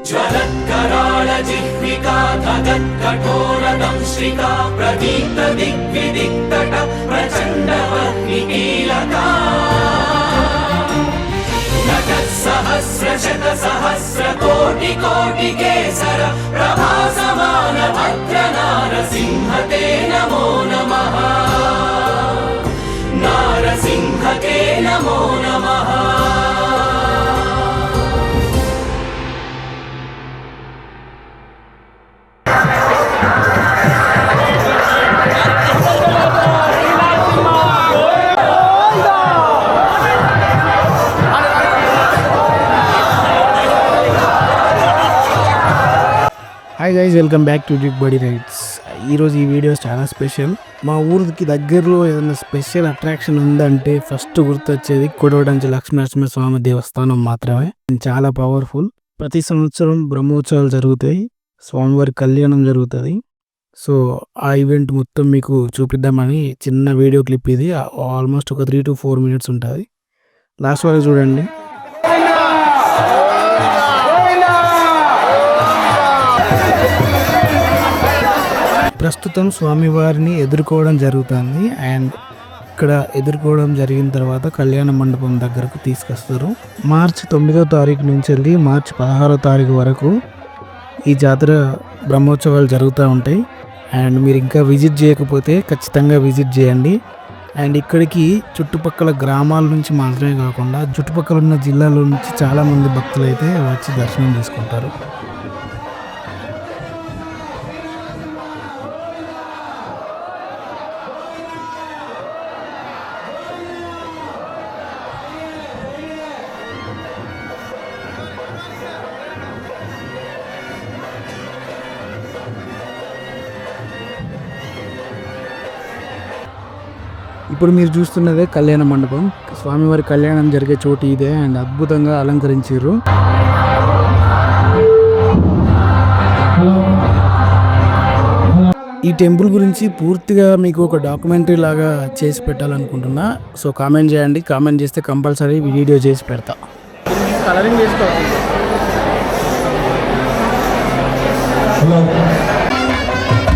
ज्वलत्कराळ जिह्विका धगत्कठोरदंश्रिका प्रदीप्त दिग्विदिक्तट प्रचण्डवह्निकीलका सहस्रशतसहस्रकोटिकोटिकेसर प्रभासमान भद्र नारसिंह ते नमो नमः नारसिंह ते नमो नमः। Hi guys, welcome back to big body rides. ఈరోజు ఈ వీడియోస్ చాలా స్పెషల్. మా ఊరికి దగ్గరలో ఏదైనా స్పెషల్ అట్రాక్షన్ ఉందంటే ఫస్ట్ గుర్తొచ్చేది కొడవడంచి లక్ష్మీనరసింహస్వామి దేవస్థానం మాత్రమే. చాలా పవర్ఫుల్. ప్రతి సంవత్సరం బ్రహ్మోత్సవాలు జరుగుతాయి, స్వామివారి కళ్యాణం జరుగుతుంది. సో ఆ ఈవెంట్ మొత్తం మీకు చూపిద్దామని చిన్న వీడియో క్లిప్ ఇది. ఆల్మోస్ట్ ఒక 3 to 4 minutes ఉంటుంది. లాస్ట్ వరకు చూడండి. ప్రస్తుతం స్వామివారిని ఎదుర్కోవడం జరుగుతుంది. అండ్ ఇక్కడ ఎదుర్కోవడం జరిగిన తర్వాత కళ్యాణ మండపం దగ్గరకు తీసుకొస్తారు. మార్చి 9వ తారీఖు నుంచి వెళ్ళి మార్చి 16వ తారీఖు వరకు ఈ జాతర బ్రహ్మోత్సవాలు జరుగుతూ ఉంటాయి. అండ్ మీరు ఇంకా విజిట్ చేయకపోతే ఖచ్చితంగా విజిట్ చేయండి. అండ్ ఇక్కడికి చుట్టుపక్కల గ్రామాల నుంచి మాత్రమే కాకుండా చుట్టుపక్కల ఉన్న జిల్లాల నుంచి చాలామంది భక్తులు అయితే వచ్చి దర్శనం చేసుకుంటారు. ఇప్పుడు మీరు చూస్తున్నదే కళ్యాణ మండపం. స్వామివారి కళ్యాణం జరిగే చోటు ఇదే. అండ్ అద్భుతంగా అలంకరించారు. ఈ టెంపుల్ గురించి పూర్తిగా మీకు ఒక డాక్యుమెంటరీ లాగా చేసి పెట్టాలనుకుంటున్నా. సో కామెంట్ చేయండి. కామెంట్ చేస్తే కంపల్సరీ వీడియో చేసి పెడతా. కలరింగ్ చేసుకోవాలి.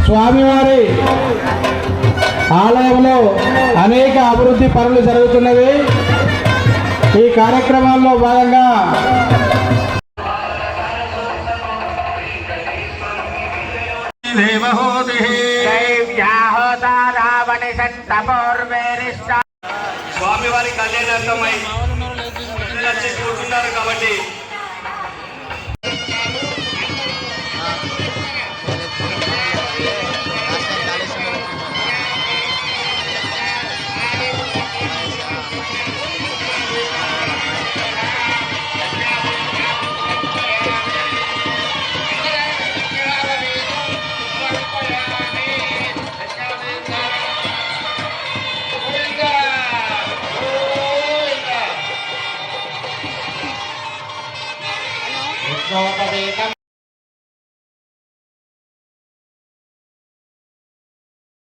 స్వామివారి ఆలయంలో అనేక అభివృద్ధి పనులు జరుగుతున్నవి. ఈ కార్యక్రమాల్లో భాగంగా స్వామివారి కళ్యాణార్థమై కూర్చున్నారు కాబట్టి